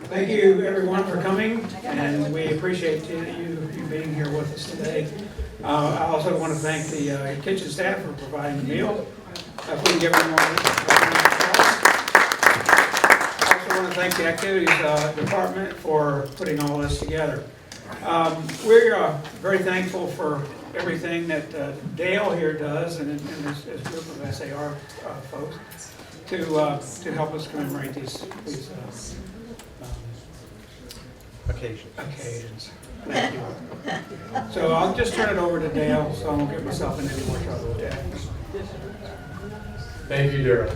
Thank you, everyone, for coming, and we appreciate you being here with us today. I also want to thank the kitchen staff for providing the meal. If we can give them more. I also want to thank the activities department for putting all this together. We're very thankful for everything that Dale here does, and this group of SAR folks to help us commemorate these occasions. Thank you. So I'll just turn it over to Dale, so I won't get myself in any more trouble with that. Thank you, Daryl.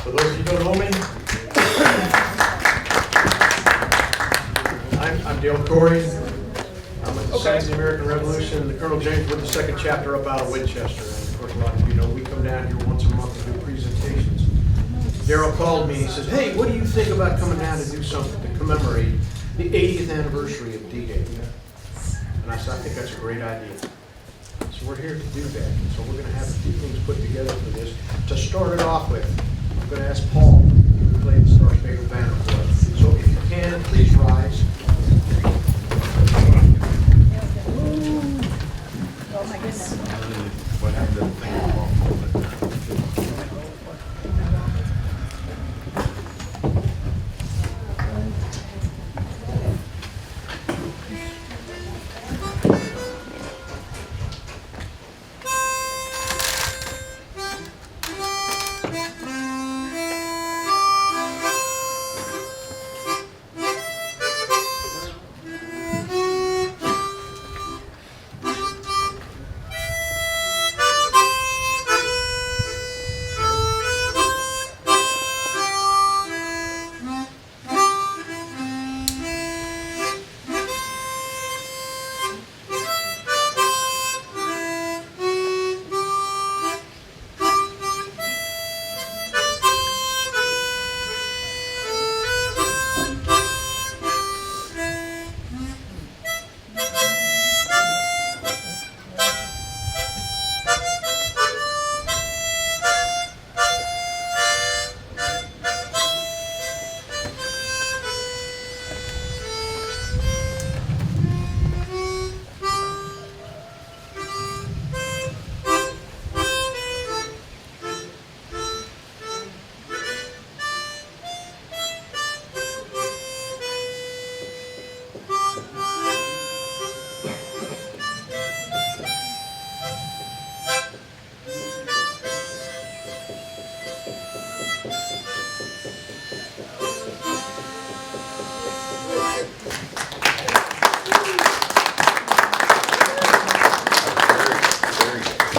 For those of you who don't know me, I'm Dale Corey. I'm with the Sons of the American Revolution, and the Colonel James with the second chapter up out of Winchester. And of course, a lot of you know we come down here once a month to do presentations. Daryl called me and he says, "Hey, what do you think about coming down to do something to commemorate the 80th anniversary of D-Day?" And I said, "I think that's a great idea." So we're here to do that. So we're going to have a few things put together for this. To start it off with, I'm going to ask Paul to play the Star-Spangled Banner for us. So if you can, please rise. Oh my goodness. What happened to the thing?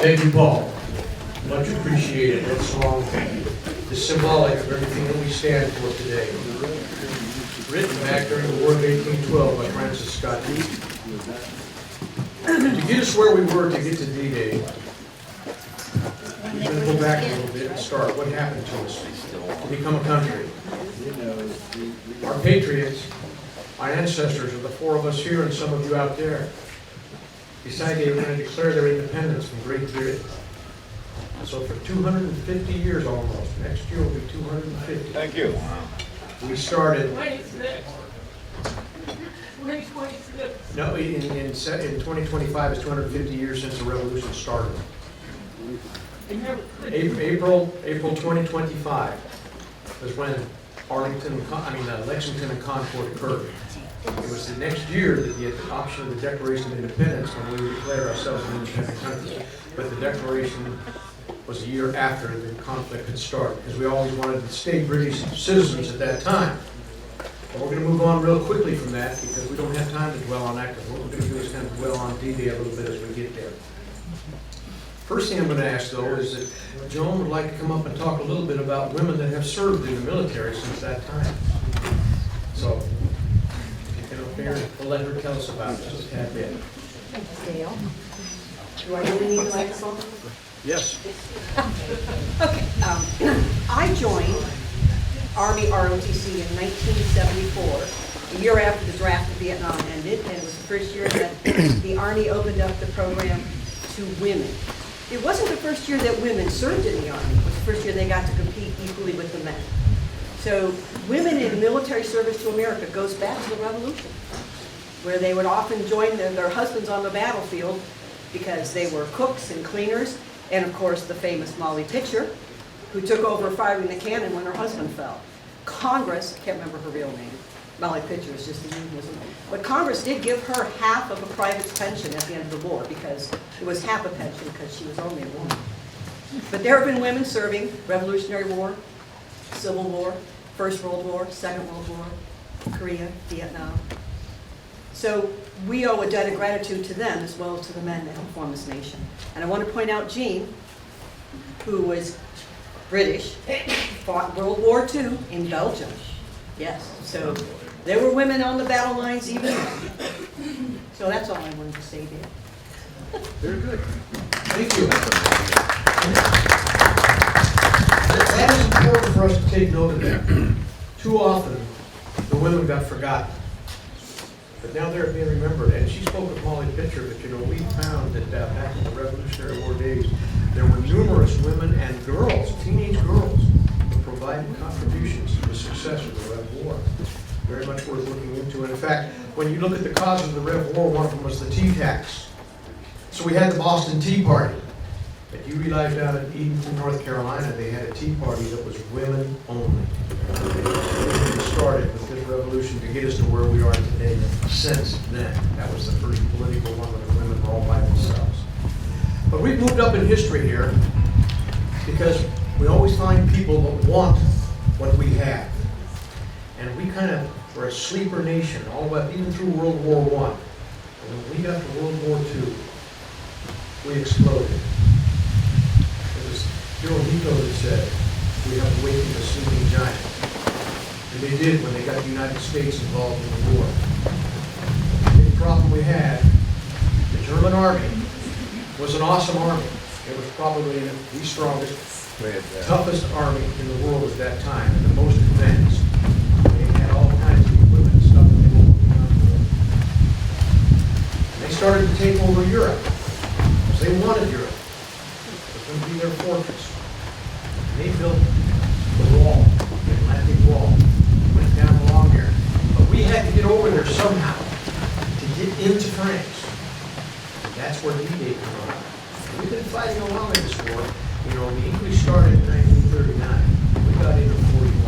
Thank you, Paul. Much appreciated. That song is symbolic of everything that we stand for today. Written back during the War of 1812 by Francis Scott Key. To get us where we were to get to D-Day, we're going to go back a little bit and start. What happened to us to become a country? Our patriots, our ancestors, are the four of us here and some of you out there, decided they were going to declare their independence from Great Britain. So for 250 years almost, next year will be 250. Thank you. We started. 26. No, in 2025 is 250 years since the revolution started. April 2025 was when Lexington and Concord occurred. It was the next year that the adoption of the Declaration of Independence when we declared ourselves an independent country. But the Declaration was a year after the conflict had started, because we always wanted to stay British citizens at that time. But we're going to move on real quickly from that because we don't have time to dwell on that, because what we're going to do is kind of dwell on D-Day a little bit as we get there. First thing I'm going to ask, though, is that Joan would like to come up and talk a little bit about women that have served in the military since that time. So, we'll let her tell us about it just a tad bit. Thanks, Dale. Do I really need a microphone? Yes. Okay. I joined Army ROTC in 1974, a year after the draft of Vietnam ended, and it was the first year that the Army opened up the program to women. It wasn't the first year that women served in the Army. It was the first year they got to compete equally with the men. So women in military service to America goes back to the Revolution, where they would often join their husbands on the battlefield because they were cooks and cleaners, and of course the famous Molly Pitcher, who took over firing the cannon when her husband fell. Congress, I can't remember her real name, Molly Pitcher is just a euphemism, but Congress did give her half of a private's pension at the end of the war, because it was half a pension because she was only a woman. But there have been women serving Revolutionary War, Civil War, First World War, Second World War, Korea, Vietnam. So we owe a debt of gratitude to them as well as to the men that helped form this nation. And I want to point out Jean, who was British, fought World War II in Belgium. Yes, so there were women on the battle lines even then. So that's all I wanted to say there. Very good. Thank you. That is important for us to take note of that. Too often, the women got forgotten. But now they're being remembered. And she spoke of Molly Pitcher, but you know, we found that back in the Revolutionary War days, there were numerous women and girls, teenage girls, who provided contributions to the success of the Rev War. Very much worth looking into. And in fact, when you look at the causes of the Rev War, one of them was the tea tax. So we had the Boston Tea Party. But you realize down in Edenton, North Carolina, they had a tea party that was women only. It started with this revolution to get us to where we are today. Since then, that was the first political one where the women were all by themselves. But we've moved up in history here because we always find people that want what we have. And we kind of were a sleeper nation, all the way, even through World War I. And when we got to World War II, we exploded. It was Daryl that said, we have awakened a sleeping giant. And they did when they got the United States involved in the war. The big problem we had, the German army was an awesome army. It was probably the strongest, toughest army in the world at that time, and the most advanced. They had all kinds of equipment and stuff that they were working on. And they started to take over Europe, because they wanted Europe. It was going to be their fortress. And they built the wall, the Atlantic Wall, went down along there. But we had to get over there somehow to get into France. And that's where D-Day came from. We've been fighting along in this war. You know, the English started in 1939. We got in 41.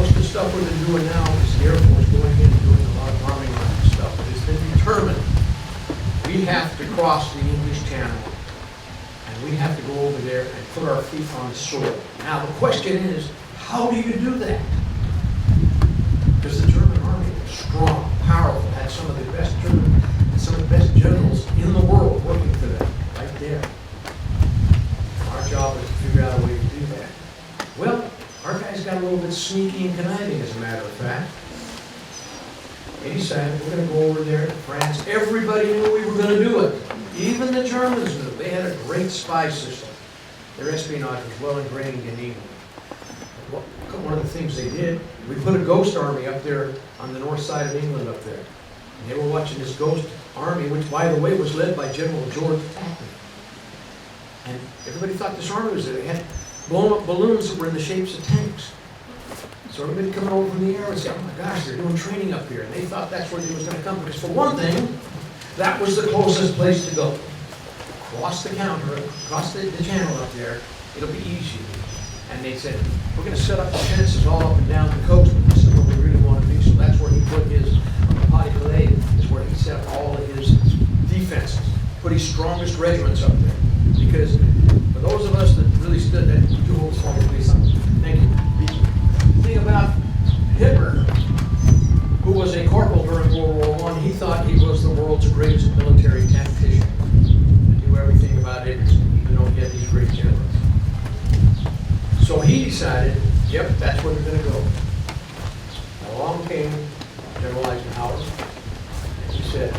Most of the stuff we've been doing now is the Air Force going in and doing a lot of bombing and stuff. But it's been determined we have to cross the English Channel. And we have to go over there and put our feet on the soil. Now the question is, how do you do that? Because the German army was strong, powerful, had some of the best German, some of the best generals in the world working for them, right there. Our job is to figure out a way to do that. Well, our guys got a little bit sneaky and conniving, as a matter of fact. They decided we're going to go over there to France. Everybody knew we were going to do it. Even the Germans knew. They had a great spy system. Their espionage was well ingrained in England. One of the things they did, we put a ghost army up there on the north side of England up there. And they were watching this ghost army, which, by the way, was led by General George Patton. And everybody thought this army was there. They had blown up balloons that were in the shapes of tanks. So everybody coming over from the air would say, oh my gosh, they're doing training up here. And they thought that's where they was going to come. Because for one thing, that was the closest place to go. Cross the counter, cross the channel up there, it'll be easy. And they said, we're going to set up the fences all up and down the coast, but this is what we really want to do. So that's where he put his, on the Pas-de-Calais, is where he set up all of his defenses, put his strongest regiments up there. Because for those of us that really stood that, you hold for me, please, son. Thank you. The thing about Hitler, who was a corporal during World War I, he thought he was the world's greatest military tactician. He knew everything about everything, even though he had these great generals. So he decided, yep, that's where we're going to go. Along came General Eisenhower, and he said,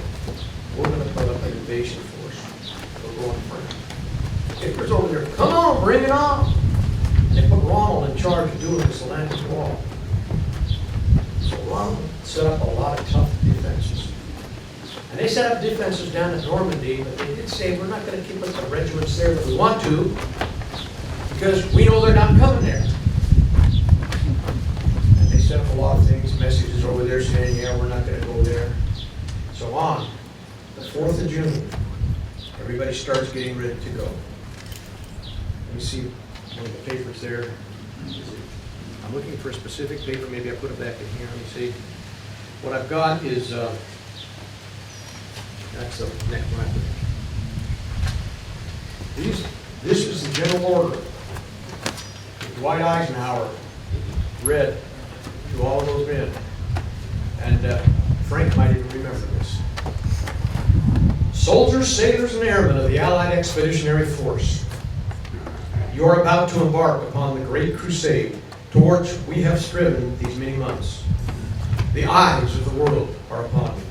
we're going to put up an invasion force. We'll go in front. Hitler's over there, come on, bring it on. And they put Ronald in charge of doing this Atlantic Wall. So Ronald set up a lot of tough defenses. And they set up defenses down at Normandy, but they did say, we're not going to keep up the regiments there that we want to, because we know they're not coming there. set up a lot of things, messages over there saying, yeah, we're not gonna go there. So on the 4th of June, everybody starts getting ready to go. Let me see one of the papers there. I'm looking for a specific paper, maybe I put it back in here, let me see. What I've got is, that's the next one. This is the general order. Dwight Eisenhower read to all of those men. And Frank might even remember this. Soldiers, sailors, and airmen of the Allied Expeditionary Force, you are about to embark upon the great crusade towards which we have striven these many months. The eyes of the world are upon you.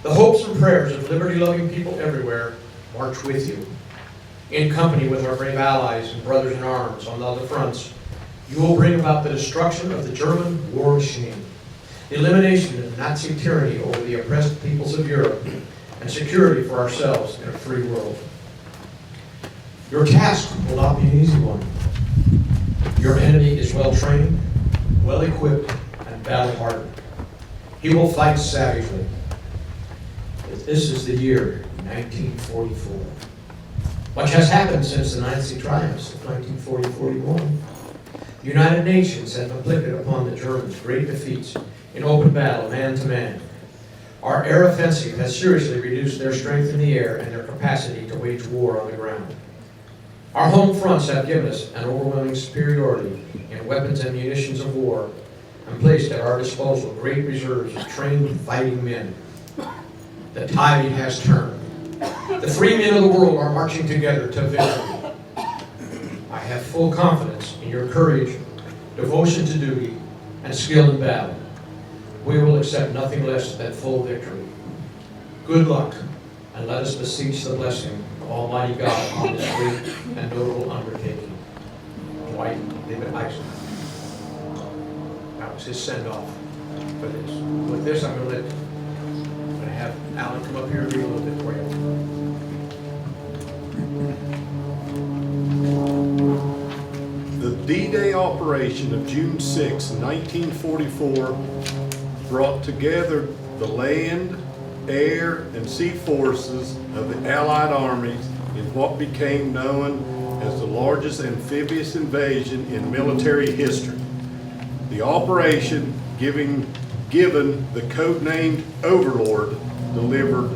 The hopes and prayers of liberty-loving people everywhere march with you. In company with our brave allies and brothers in arms on the other fronts, you will bring about the destruction of the German war machine, the elimination of Nazi tyranny over the oppressed peoples of Europe, and security for ourselves in a free world. Your task will not be an easy one. Your enemy is well trained, well equipped, and battle hardened. He will fight savagely. This is the year 1944. Much has happened since the Nazi triumphs of 1940-41. The United Nations have inflicted upon the Germans great defeats in open battle, man to man. Our air offensive has seriously reduced their strength in the air and their capacity to wage war on the ground. Our home fronts have given us an overwhelming superiority in weapons and munitions of war and placed at our disposal great reserves of trained fighting men. The tide has turned. The free men of the world are marching together to victory. I have full confidence in your courage, devotion to duty, and skill in battle. We will accept nothing less than full victory. Good luck, and let us beseech the blessing of Almighty God on this great and notable undertaking. Dwight David Eisenhower. That was his send-off for this. With this, I'm going to have Alan come up here and read a little bit for you. The D-Day operation of June 6, 1944 brought together the land, air, and sea forces of the Allied armies in what became known as the largest amphibious invasion in military history. The operation, given the codenamed Overlord, delivered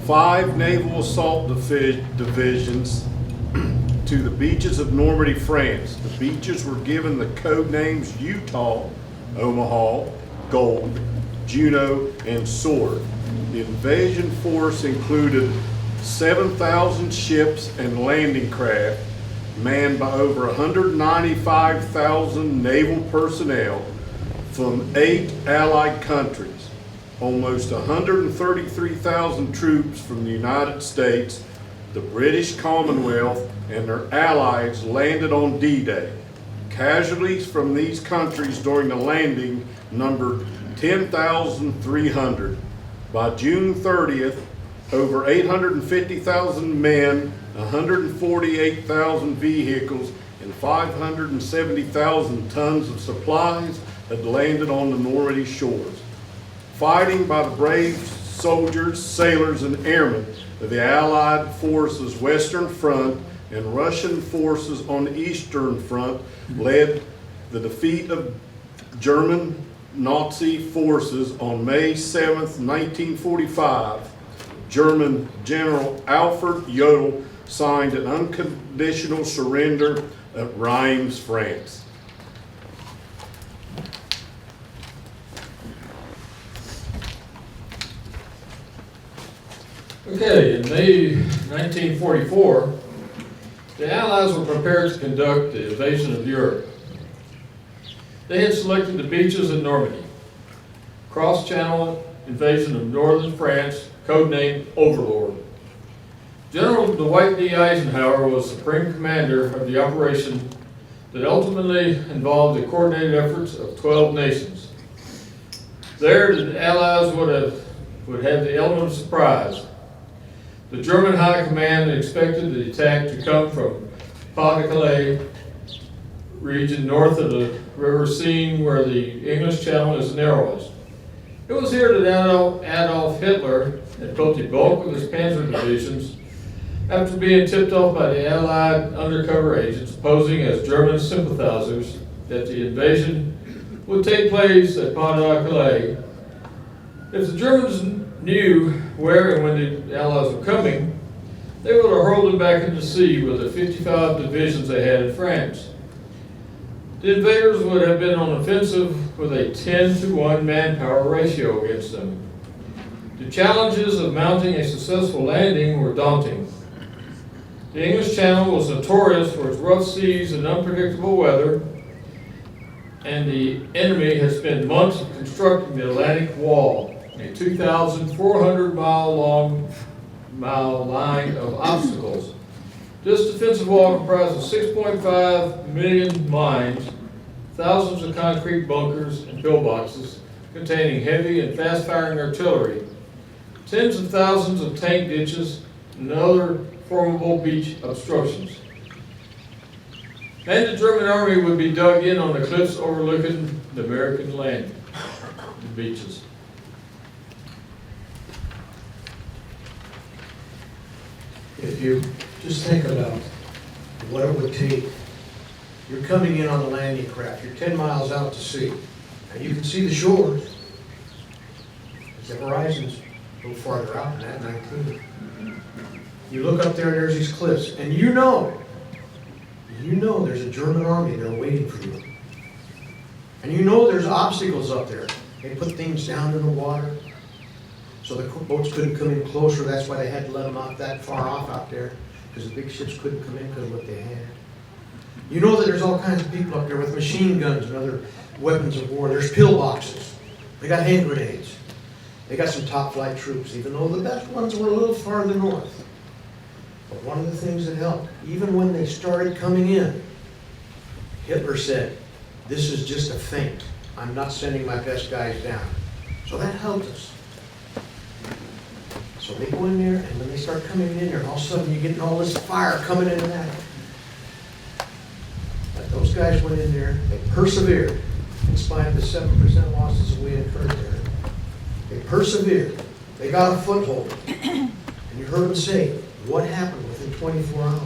5 naval assault divisions to the beaches of Normandy, France. The beaches were given the code names Utah, Omaha, Gold, Juno, and Sword. The invasion force included 7,000 ships and landing craft manned by over 195,000 naval personnel from 8 Allied countries, almost 133,000 troops from the United States, the British Commonwealth, and their allies landed on D-Day. Casualties from these countries during the landing numbered 10,300. By June 30th, over 850,000 men, 148,000 vehicles, and 570,000 tons of supplies had landed on the Normandy shores. Fighting by the brave soldiers, sailors, and airmen of the Allied forces' Western Front and Russian forces on the Eastern Front led the defeat of German Nazi forces on May 7th, 1945. German General Alfred Jodl signed an unconditional surrender at Reims, France. Okay, in May 1944, the Allies were prepared to conduct the invasion of Europe. They had selected the beaches of Normandy, cross-channel invasion of northern France, codenamed Overlord. General Dwight D. Eisenhower was supreme commander of the operation that ultimately involved the coordinated efforts of 12 nations. There, the Allies would have the element of surprise. The German High Command expected the attack to come from Pas-de-Calais, region north of the river Seine, where the English Channel is narrowest. It was here that Adolf Hitler had built the bulk of his panzer divisions after being tipped off by the Allied undercover agents posing as German sympathizers that the invasion would take place at Pas-de-Calais. If the Germans knew where and when the Allies were coming, they would have hurled them back into the sea with the 55 divisions they had in France. The invaders would have been on offensive with a 10-to-1 manpower ratio against them. The challenges of mounting a successful landing were daunting. The English Channel was notorious for its rough seas and unpredictable weather, and the enemy had spent months constructing the Atlantic Wall, a 2,400-mile line of obstacles. This defensive wall comprised of 6.5 million mines, thousands of concrete bunkers and pillboxes containing heavy and fast-firing artillery, tens of thousands of tank ditches, and other formidable beach obstructions. And the German army would be dug in on the cliffs overlooking the American land, the beaches. If you just think about what it would take, you're coming in on the landing craft, you're 10 miles out to sea, and you can see the shores. The horizon's a little farther out than that, 19. You look up there and there's these cliffs, and you know there's a German army there waiting for you. And you know there's obstacles up there. They put things down in the water so the boats couldn't come in closer. That's why they had to let them out that far off out there, because the big ships couldn't come in because of what they had. You know that there's all kinds of people up there with machine guns and other weapons of war. There's pillboxes. They got hand grenades. They got some top flight troops, even though the best ones were a little farther north. But one of the things that helped, even when they started coming in, Hitler said, "This is just a feint. I'm not sending my best guys down." So that helped us. So they go in there, and when they start coming in there, all of a sudden you're getting all this fire coming into that. But those guys went in there, they persevered, in spite of the 7% losses that we incurred there. They persevered. They got a foothold. And you heard them say, what happened within 24 hours?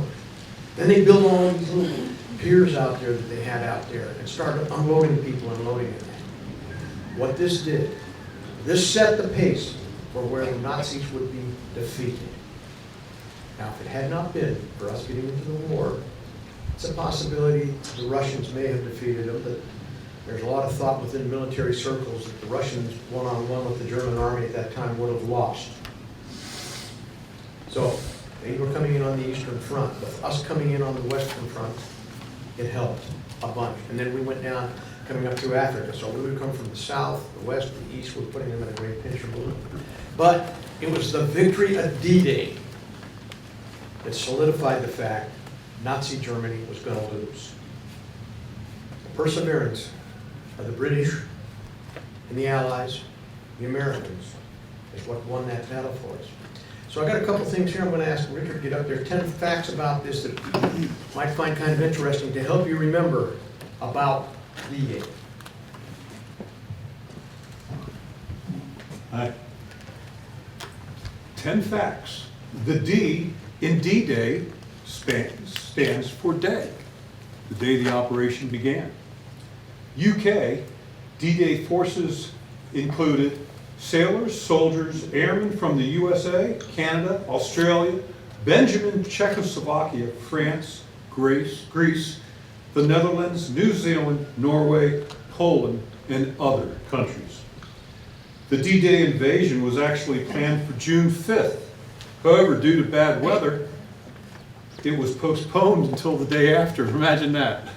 Then they built all these little piers out there that they had out there and started unloading people and loading them. What this did, this set the pace for where the Nazis would be defeated. Now, if it had not been for us getting into the war, it's a possibility the Russians may have defeated them, but there's a lot of thought within military circles that the Russians, one-on-one with the German army at that time, would have lost. So, they were coming in on the Eastern Front. With us coming in on the Western Front, it helped a bunch. And then we went down, coming up through Africa. So we would come from the south, the west, the east. We're putting them in a great pincher balloon. But it was the victory of D-Day that solidified the fact Nazi Germany was going to lose. The perseverance of the British and the Allies, the Americans, is what won that battle for us. So I got a couple things here I'm going to ask Richard to get up there. 10 facts about this that you might find kind of interesting to help you remember about D-Day. Hi. 10 facts. The D in D-Day stands for day, the day the operation began. UK, D-Day forces included sailors, soldiers, airmen from the USA, Canada, Australia, Belgium, Czechoslovakia, France, Greece, the Netherlands, New Zealand, Norway, Poland, and other countries. The D-Day invasion was actually planned for June 5th. However, due to bad weather, it was postponed until the day after. Imagine that.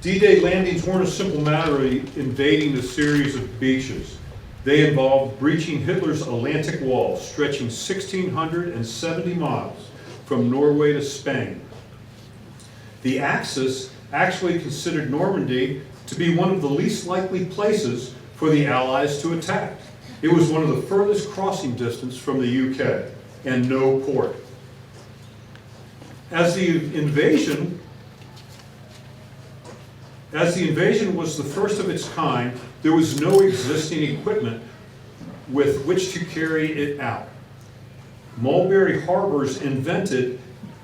D-Day landings weren't a simple matter of invading a series of beaches. They involved breaching Hitler's Atlantic Wall, stretching 1,670 miles from Norway to Spain. The Axis actually considered Normandy to be one of the least likely places for the Allies to attack. It was one of the furthest crossing distance from the UK and no port. As the invasion was the first of its kind, there was no existing equipment with which to carry it out. Mulberry harbors invented,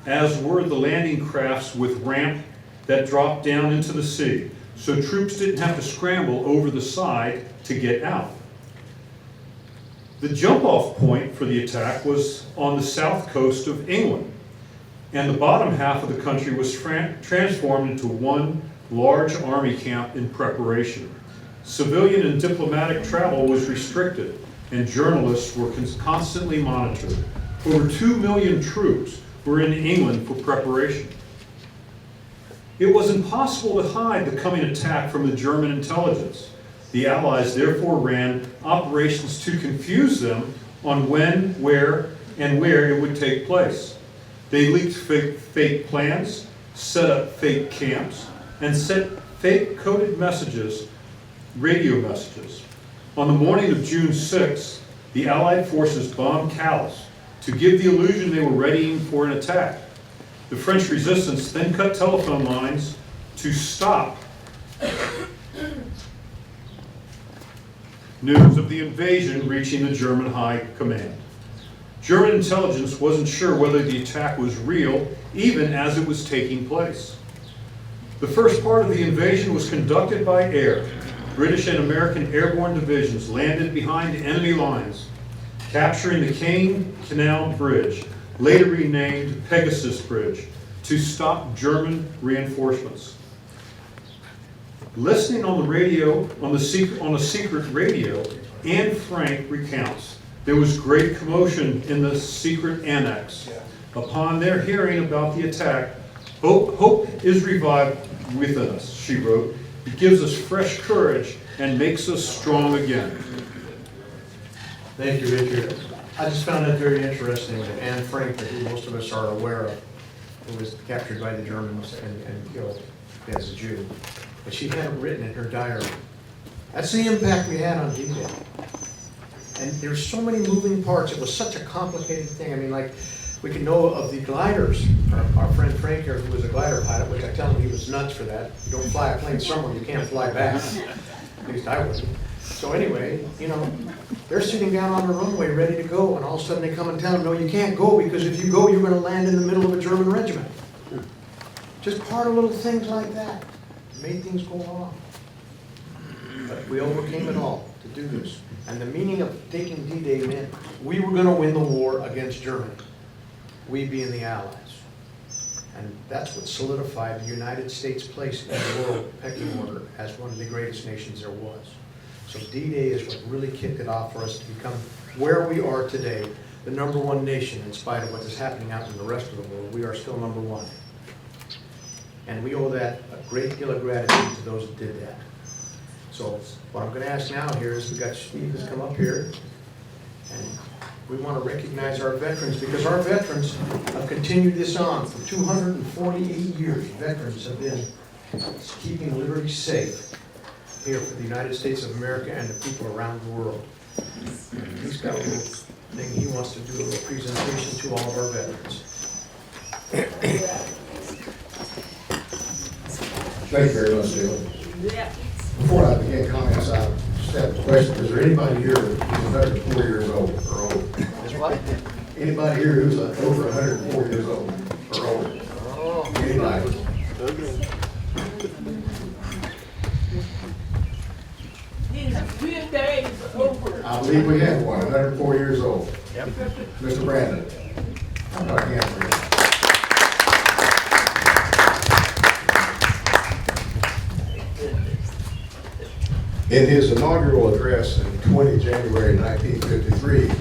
as were the landing crafts with ramp that dropped down into the sea, so troops didn't have to scramble over the side to get out. The jump-off point for the attack was on the south coast of England, and the bottom half of the country was transformed into one large army camp in preparation. Civilian and diplomatic travel was restricted, and journalists were constantly monitored. Over 2 million troops were in England for preparation. It was impossible to hide the coming attack from the German intelligence. The Allies therefore ran operations to confuse them on when, where it would take place. They leaked fake plans, set up fake camps, and sent fake coded messages, radio messages. On the morning of June 6th, the Allied forces bombed Calais to give the illusion they were readying for an attack. The French resistance then cut telephone lines to stop news of the invasion reaching the German high command. German intelligence wasn't sure whether the attack was real, even as it was taking place. The first part of the invasion was conducted by air. British and American airborne divisions landed behind enemy lines, capturing the Caen Canal Bridge, later renamed Pegasus Bridge, to stop German reinforcements. Listening on the radio, on a secret radio, Anne Frank recounts, there was great commotion in the secret annex. Upon their hearing about the attack, hope is revived within us, she wrote. It gives us fresh courage and makes us strong again. Thank you, Richard. I just found that very interesting that Anne Frank, who most of us are aware of, who was captured by the Germans and killed as a Jew, but she had it written in her diary. That's the impact we had on D-Day. And there's so many moving parts. It was such a complicated thing. I mean, like, we can know of the gliders. Our friend Frank here, who was a glider pilot, which I tell him he was nuts for that. You don't fly a plane somewhere, you can't fly back. At least I wouldn't. So anyway, you know, they're sitting down on the runway ready to go, and all of a sudden they come and tell them, no, you can't go, because if you go, you're going to land in the middle of a German regiment. Just part of little things like that made things go wrong. But we overcame it all to do this. And the meaning of taking D-Day meant we were going to win the war against Germany, we being the Allies. And that's what solidified the United States' place in the world pecking order as one of the greatest nations there was. So D-Day is what really kicked it off for us to become where we are today, the #1 nation, in spite of what is happening out in the rest of the world. We are still #1. And we owe that a great deal of gratitude to those that did that. So what I'm going to ask now here is, we've got Steve has come up here, and we want to recognize our veterans, because our veterans have continued this on for 248 years. Veterans have been keeping liberty safe here for the United States of America and the people around the world. And he's got a little thing he wants to do, a little presentation to all of our veterans. Thank you very much, Dale. Before I begin comments, I just have a question. Is there anybody here who's 104 years old or older? Anybody here who's over 104 years old or older? Anybody? I believe we have one, 104 years old. Yep. Mr. Brandon. How about him for you? In his inaugural address in 20 January 1953,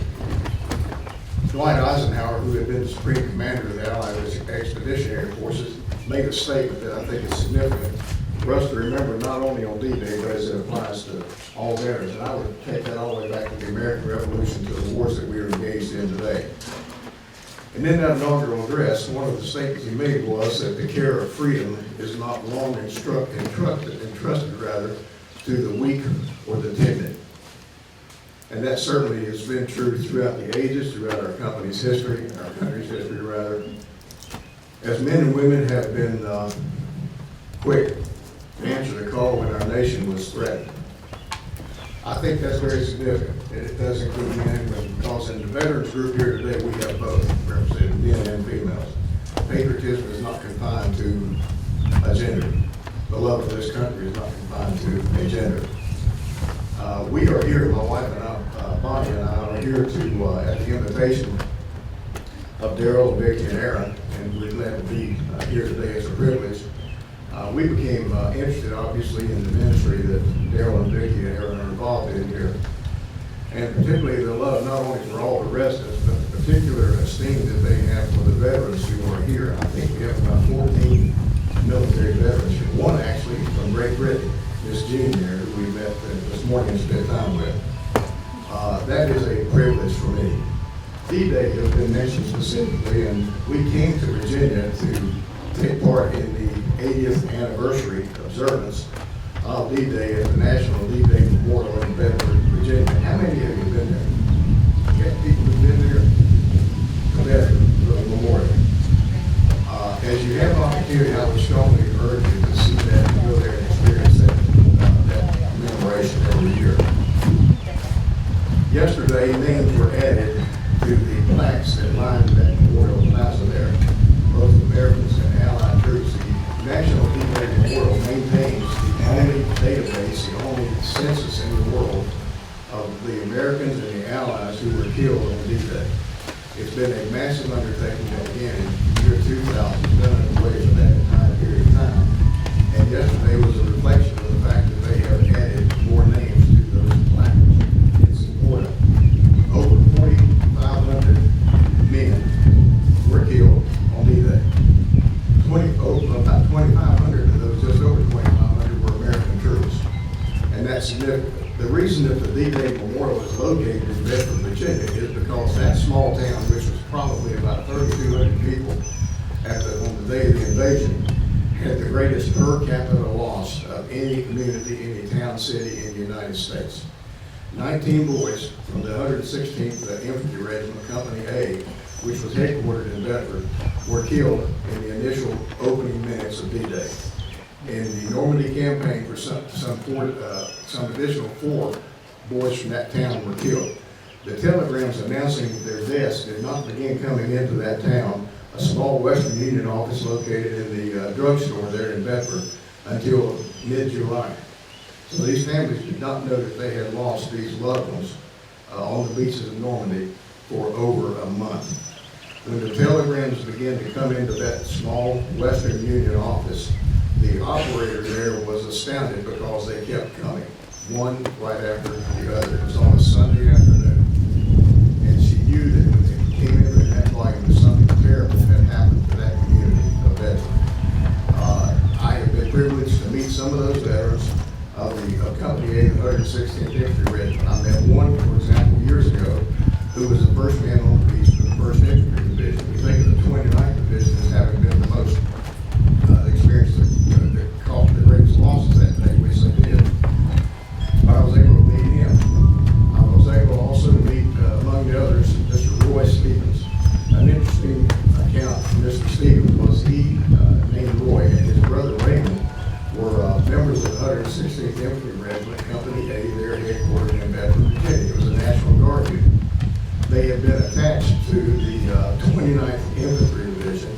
Dwight Eisenhower, who had been the Supreme Commander of the Allied Expeditionary Forces, made a statement that I think is significant for us to remember, not only on D-Day, but as it applies to all veterans. And I would take that all the way back to the American Revolution, to the wars that we are engaged in today. And in that inaugural address, one of the statements he made was that the care of freedom is not long entrusted to the weak or the timid. And that certainly has been true throughout the ages, throughout our company's history, our country's history rather. As men and women have been quick to answer the call when our nation was threatened. I think that's very significant, and it does include men and women, because in the veterans group here today, we have both, represented men and females. Patriotism is not confined to a gender. The love of this country is not confined to a gender. We are here, my wife and I, Bonnie and I are here to, at the invitation of Daryl, Vicki, and Aaron, and we're glad to be here today. It's a privilege. We became interested, obviously, in the ministry that Daryl and Vicki and Aaron are involved in here, and particularly the love not only for all the residents, but the particular esteem that they have for the veterans who are here. I think we have about 14 military veterans here. One actually from Great Britain, Miss Jean there, who we met this morning and spent time with. That is a privilege for me. D-Day has been mentioned specifically, and we came to Virginia to take part in the 80th anniversary observance of D-Day at the National D-Day Memorial in Bedford, Virginia. How many of you have been there? You got people who've been there to Bedford for the memorial. As you have an opportunity, I would strongly urge you to see that and go there and experience that commemoration every year. Yesterday, names were added to the plaques that lined that memorial plaza there. Both Americans and Allied troops. The National D-Day Memorial maintains the only database, the only census in the world of the Americans and the Allies who were killed on D-Day. It's been a massive undertaking that began in year 2000, done in a way for that entire period of time. And yesterday was a reflection of the fact that they have added more names to those plaques. It's important. Over 4,500 men were killed on D-Day. About 2,500 of those, just over 2,500, were American troops. And that's significant. The reason that the D-Day Memorial is located in Bedford, Virginia is because that small town, which was probably about 3,200 people on the day of the invasion, had the greatest per capita loss of any community, any town, city in the United States. 19 boys from the 116th Infantry Regiment, Company A, which was headquartered in Bedford, were killed in the initial opening minutes of D-Day. In the Normandy campaign, for some additional 4 boys from that town were killed. The telegrams announcing their deaths did not begin coming into that town, a small Western Union office located in the drugstore there in Bedford, until mid-July. So these families did not know that they had lost these loved ones on the beaches of Normandy for over a month. When the telegrams began to come into that small Western Union office, the operator there was astounded because they kept coming, one right after the other. It was on a Sunday afternoon, and she knew that when they came in that volume, something terrible had happened to that community of Bedford. I have been privileged to meet some of those veterans of Company A, the 116th Infantry Regiment. I met one, for example, years ago, who was the first man on the beach for the 1st Infantry Division. We think of the 29th Division as having been the most experienced, that caused the greatest losses that day, which they did. I was able to meet him. I was able also to meet, among the others, Mr. Roy Stevens. An interesting account from Mr. Stevens was he, named Roy, and his brother Raymond were members of the 116th Infantry Regiment, Company A, there headquartered in Bedford, Virginia. It was a National Guard unit. They had been attached to the 29th Infantry Division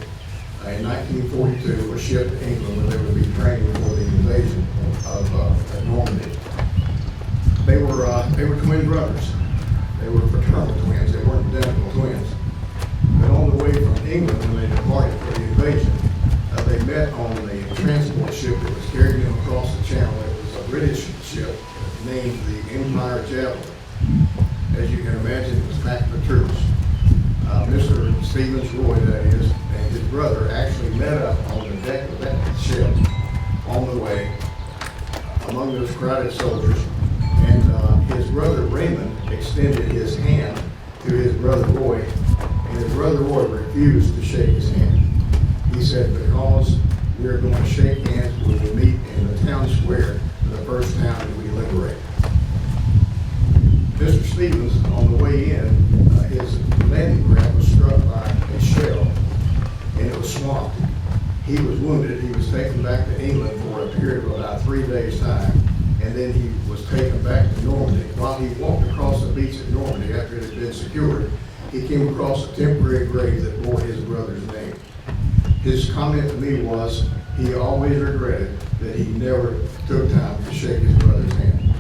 in 1942, were shipped to England where they would be training for the invasion of Normandy. They were twin brothers. They were fraternal twins. They weren't identical twins. But on the way from England, when they departed for the invasion, they met on the transport ship that was carrying them across the channel. It was a British ship named the Empire Javelin. As you can imagine, it was packed with troops. Mr. Stevens, Roy that is, and his brother actually met up on the deck of that ship on the way among those crowded soldiers. And his brother Raymond extended his hand to his brother Roy, and his brother Roy refused to shake his hand. He said, because we're going to shake hands when we meet in the town square, the first town that we liberate. Mr. Stevens, on the way in, his landing craft was struck by a shell, and it was swamped. He was wounded. He was taken back to England for a period of about 3 days' time, and then he was taken back to Normandy. While he walked across the beach at Normandy after it had been secured, he came across a temporary grave that bore his brother's name. His comment to me was he always regretted that he never took time to shake his brother's hand.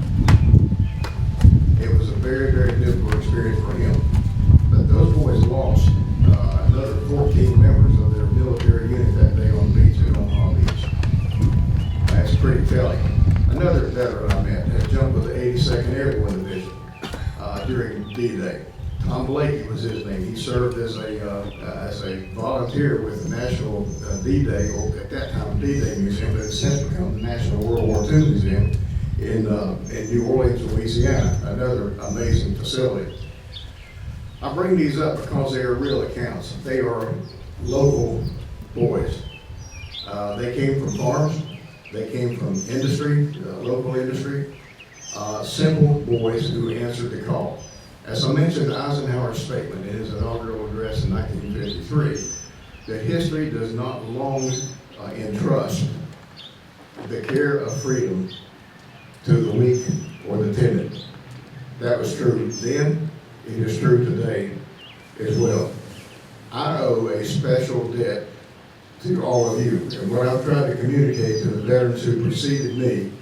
It was a very, very difficult experience for him. But those boys lost another 14 members of their military unit that day on the beach at Omaha Beach. That's pretty telling. Another veteran I met had jumped with the 82nd Airborne Division during D-Day. Tom Blakey was his name. He served as a volunteer with the National D-Day, or at that time D-Day Museum, but it's since become the National World War II Museum in New Orleans, Louisiana. Another amazing facility. I bring these up because they are real accounts. They are local boys. They came from farms. They came from industry, local industry. Simple boys who answered the call. As I mentioned Eisenhower's statement in his inaugural address in 1953, that history does not long entrust the care of freedom to the weak or the timid. That was true then, it is true today as well. I owe a special debt to all of you, and what I've tried to communicate to the veterans who preceded me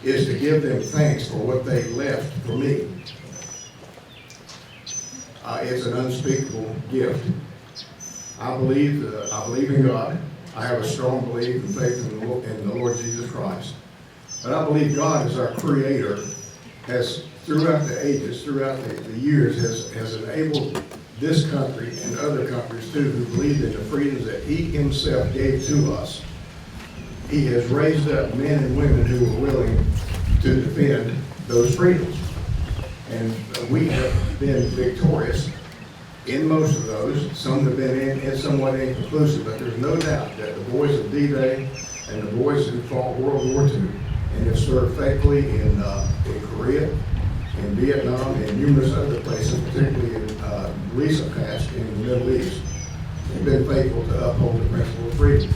is to give them thanks for what they left for me. It's an unspeakable gift. I believe in God. I have a strong belief and faith in the Lord Jesus Christ. But I believe God, as our Creator, has throughout the ages, throughout the years, has enabled this country and other countries too, who believe in the freedoms that He Himself gave to us. He has raised up men and women who are willing to defend those freedoms. And we have been victorious in most of those. Some have been somewhat inconclusive, but there's no doubt that the boys of D-Day and the boys who fought World War II and have served faithfully in Korea, in Vietnam, and numerous other places, particularly in recent past in the Middle East, have been faithful to uphold the principle of freedom.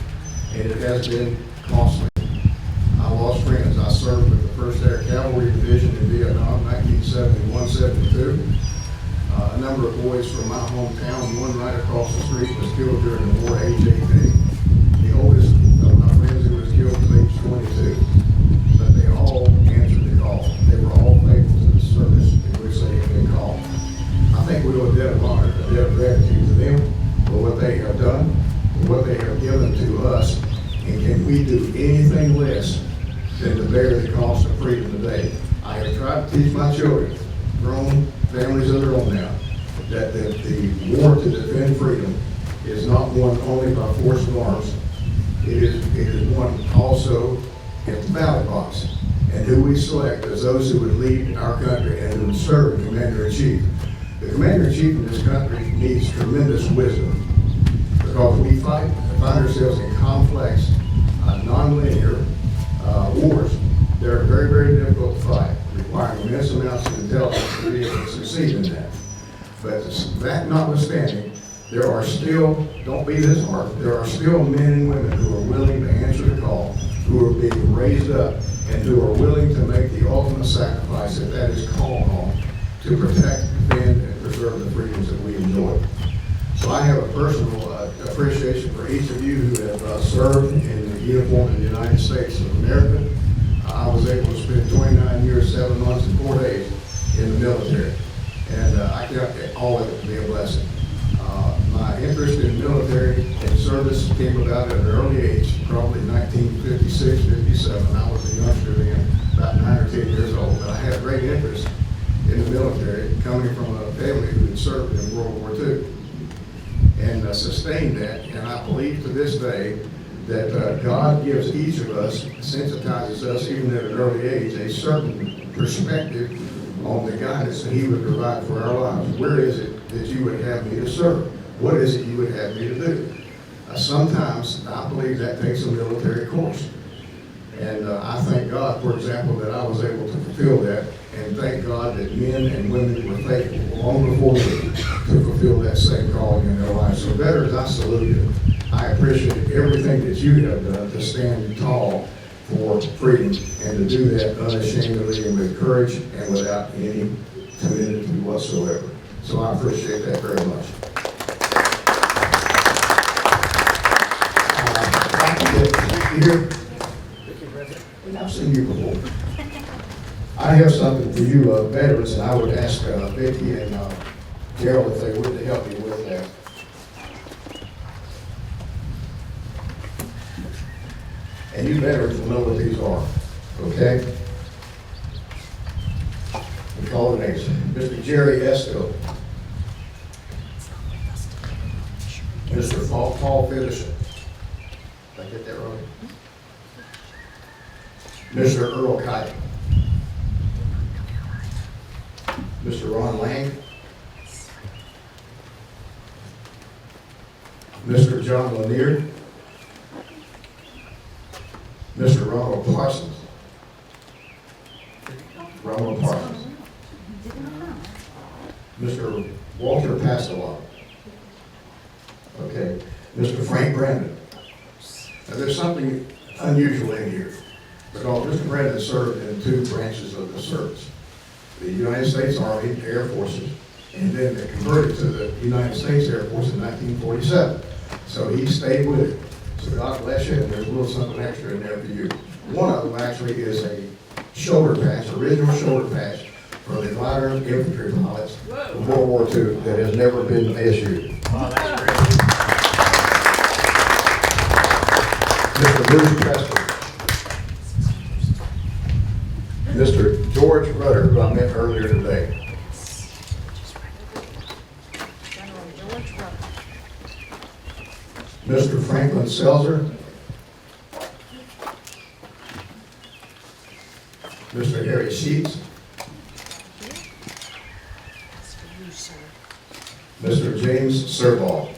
And it has been costly. I lost friends. I served with the 1st Air Cavalry Division in Vietnam, 1971-72. A number of boys from my hometown, one right across the street, was killed during the war, age 18. The oldest of my friends who was killed was age 22. But they all answered the call. They were all faithful to the service in which they had been called. I think we owe a debt of honor, a debt of gratitude to them for what they have done, for what they have given to us. And can we do anything less than to bear the cost of freedom today? I have tried to teach my children, grown families of their own now, that the war to defend freedom is not won only by force of arms. It is won also at the ballot box. And who we select as those who would lead our country and who would serve the Commander-in-Chief. The Commander-in-Chief of this country needs tremendous wisdom, because we find ourselves in complex, non-linear wars. They're very, very difficult to fight, requiring immense amounts of intelligence to be able to succeed in that. But that notwithstanding, there are still, don't be disheartened, there are still men and women who are willing to answer the call, who are being raised up, and who are willing to make the ultimate sacrifice if that is called on, to protect, defend, and preserve the freedoms that we enjoy. So I have a personal appreciation for each of you who have served in the uniform of the United States of America. I was able to spend 29 years, 7 months, and 4 days in the military. And I count all of it to be a blessing. My interest in military and service came about at an early age, probably 1956, 57. I was a youngster then, about 9 or 10 years old. But I had a great interest in the military, coming from a family who had served in World War II. And sustained that, and I believe to this day that God gives each of us, sensitizes us even at an early age, a certain perspective on the guidance that He would provide for our lives. Where is it that you would have me to serve? What is it you would have me to do? Sometimes I believe that takes a military course. And I thank God, for example, that I was able to fulfill that and thank God that men and women were faithful long before me to fulfill that same calling in their lives. So veterans, I salute you. I appreciate everything that you have done to stand tall for freedom and to do that unashamedly and with courage and without any timidity whatsoever. So I appreciate that very much. Here, I've seen you before. I have something for you, veterans, and I would ask Vicki and Daryl if they would to help me with that. And you veterans will know what these are, okay? We call the names. Mr. Jerry Esco. Mr. Paul Fidishun. Did I get that right? Mr. Earl Kite. Mr. Ron Lang. Mr. John Lanier. Mr. Ronald Parsons. Ronald Parsons. Mr. Walter Pastelot. Okay. Mr. Frank Brandon. Now there's something unusual in here because Mr. Brandon served in two branches of the service. The United States Army Air Forces, and then they converted to the United States Air Force in 1947. So he stayed with it. So God bless you, and there's a little something extra in there for you. One of them actually is a shoulder patch, original shoulder patch for the glider infantry pilots from World War II that has never been issued. Wow, that's great. Mr. Bruce Preston. Mr. George Rudder, who I met earlier today. Mr. Franklin Selzer. Mr. Harry Sheets. Mr. James Serball.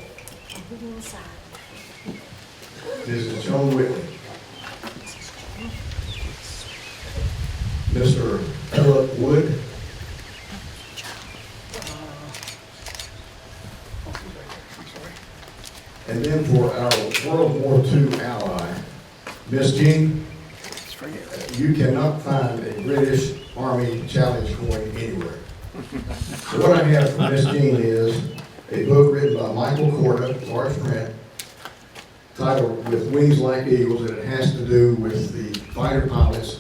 Mrs. Joan Whitley. Mr. Ella Wood. And then for our World War II ally, Miss Jean, you cannot find a British Army challenge coin anywhere. So what I have from Miss Jean is a book written by Michael Korda, large print, titled With Wings Like Eagles, and it has to do with the fighter pilots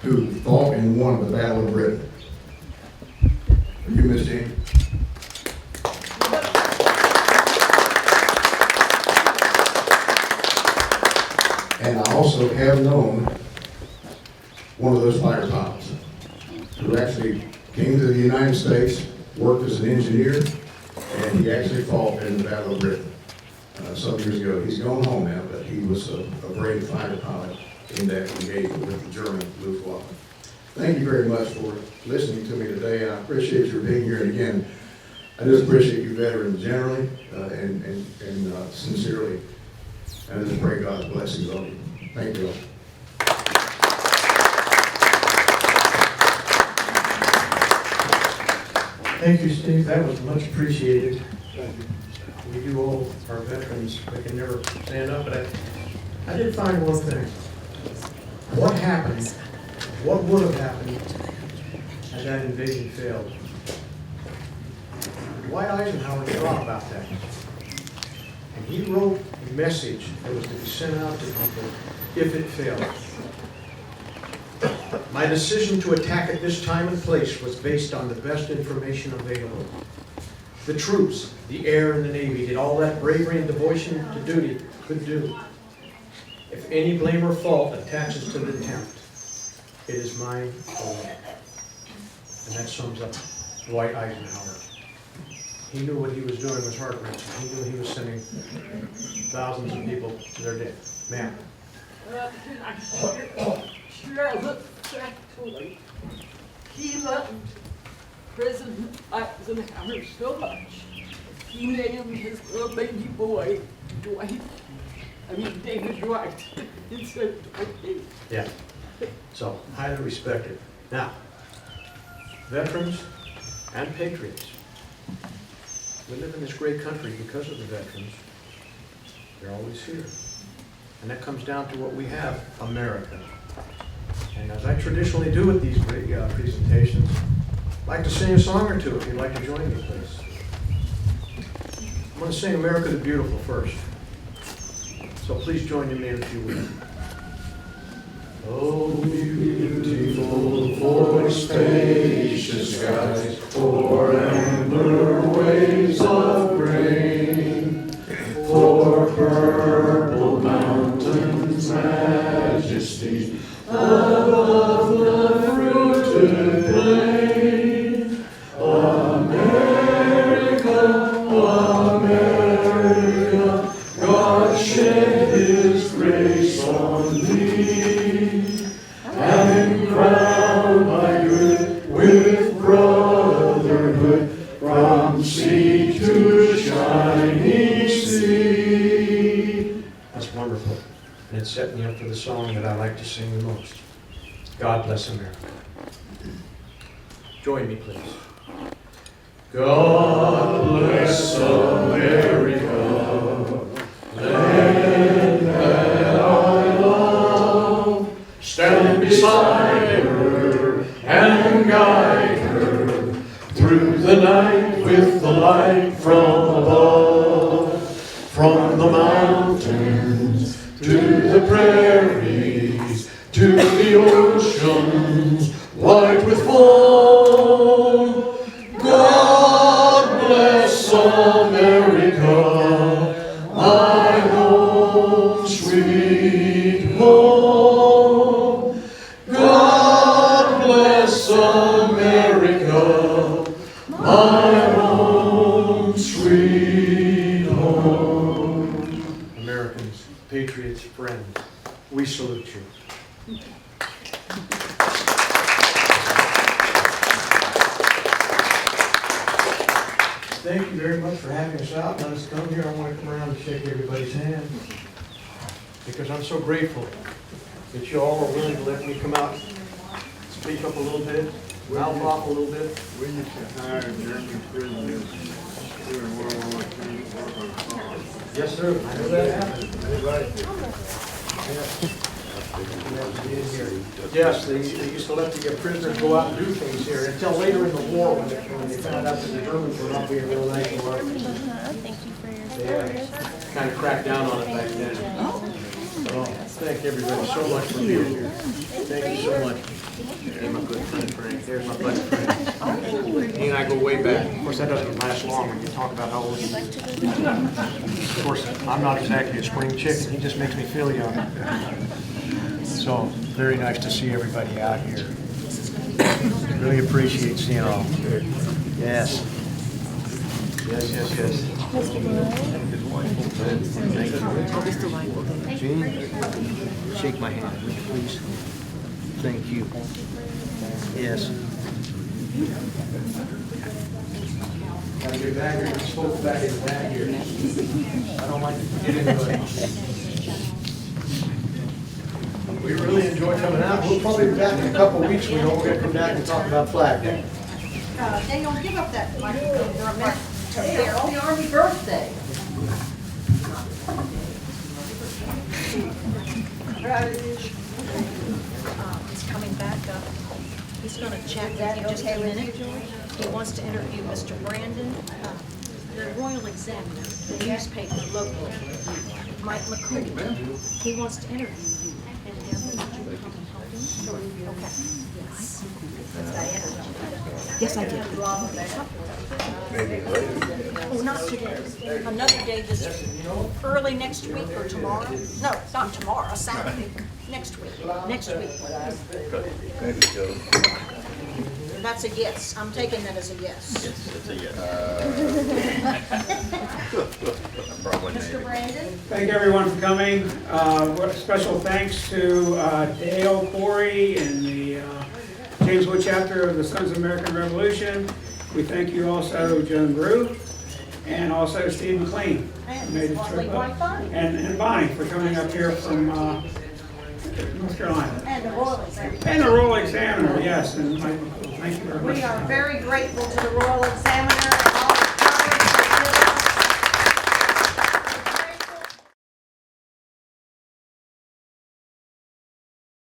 who fought and won the Battle of Britain. Are you, Miss Jean? And I also have known one of those fighter pilots who actually came to the United States, worked as an engineer, and he actually fought in the Battle of Britain some years ago. He's gone home now, but he was a brave fighter pilot in that engagement with the German Luftwaffe. Thank you very much for listening to me today. I appreciate your being here, and again, I just appreciate you veterans generally and sincerely, and I just pray God's blessings on you. Thank you all. Thank you, Steve. That was much appreciated. We do all our veterans, we can never stand up, but I did find one thing. What happened, what would have happened had that invasion failed? Dwight Eisenhower thought about that. And he wrote a message that was to be sent out to people if it failed. My decision to attack at this time and place was based on the best information available. The troops, the air and the Navy did all that bravery and devotion to duty could do. If any blame or fault attaches to the attempt, it is mine alone. And that sums up Dwight Eisenhower. He knew what he was doing was heart-wrenching. He knew he was sending thousands of people to their death. Ma'am. He loved President Eisenhower so much. He named his little baby boy David Dwight instead of Dwight. Yeah. So, highly respected. Now, veterans and patriots. We live in this great country because of the veterans. They're always here. And that comes down to what we have, America. And as I traditionally do with these great presentations, I'd like to sing a song or two if you'd like to join me, please. I'm going to sing America the Beautiful first. So please join me in a few weeks. Oh, beautiful for spacious skies, for amber waves of grain, for purple mountains' majesty, above the fruited plain. America, America, God shed His grace on thee, and crown thy good with brotherhood, from sea to shining sea. That's wonderful. And it set me up for the song that I like to sing the most. God bless America. Join me, please. God bless America, land that I love. Stand beside her and guide her through the night with the light from above. From the mountains to the prairies, to the oceans white with foam. God bless America, my home, sweet home. God bless America, my home, sweet home. Americans, patriots, friends, we salute you. Thank you very much for having us out. Let us come here. I want to come around and shake everybody's hand because I'm so grateful that you all are willing to let me come out, speak up a little bit, mouth off a little bit. We used to hire German prisoners during World War II to work on farms. Yes, sir. I know that happened. They liked it. Yes, they used to let the prisoners go out and do things here until later in the war when they found out that the Germans were not being real nice to us. Thank you for your They kind of cracked down on it back then. So, thank everybody so much for being here. Thank you so much. Hey, my good friend Frank. There's my buddy Frank. He and I go way back. Of course, that doesn't last long when you talk about how old he is. Of course, I'm not exactly a spring chicken. He just makes me feel young. So, very nice to see everybody out here. Really appreciate seeing all. Yes. Yes. Jean, shake my hand, will you please? Thank you. Yes. Gotta get back here, you're supposed to back in the back here. I don't like to forget anybody. We really enjoy coming out. We'll probably be back in a couple of weeks. We know we're going to come back and talk about Flag Day. Daniel, give up that microphone for a minute. Daryl, the Army birthday. He's coming back up. He's going to chat with you just a minute. He wants to interview Mr. Brandon, the Royal Examiner, the newspaper locally, Mike McLean. He wants to interview you. And Devin, would you come and help him? Sure. Okay. Yes. Yes, I did. Oh, not today. Another day this early next week or tomorrow. No, not tomorrow, Saturday. Next week. That's a yes. I'm taking that as a yes. It's a yes. Mr. Brandon? Thank everyone for coming. What a special thanks to Dale Corey and the James Wood chapter of the Sons of American Revolution. We thank you also, Joan Brew, and also Steve McLean, who made the trip up, and Bonnie for coming up here from North Carolina. And the Royal Examiner. And the Royal Examiner, yes, and thank you very much. We are very grateful to the Royal Examiner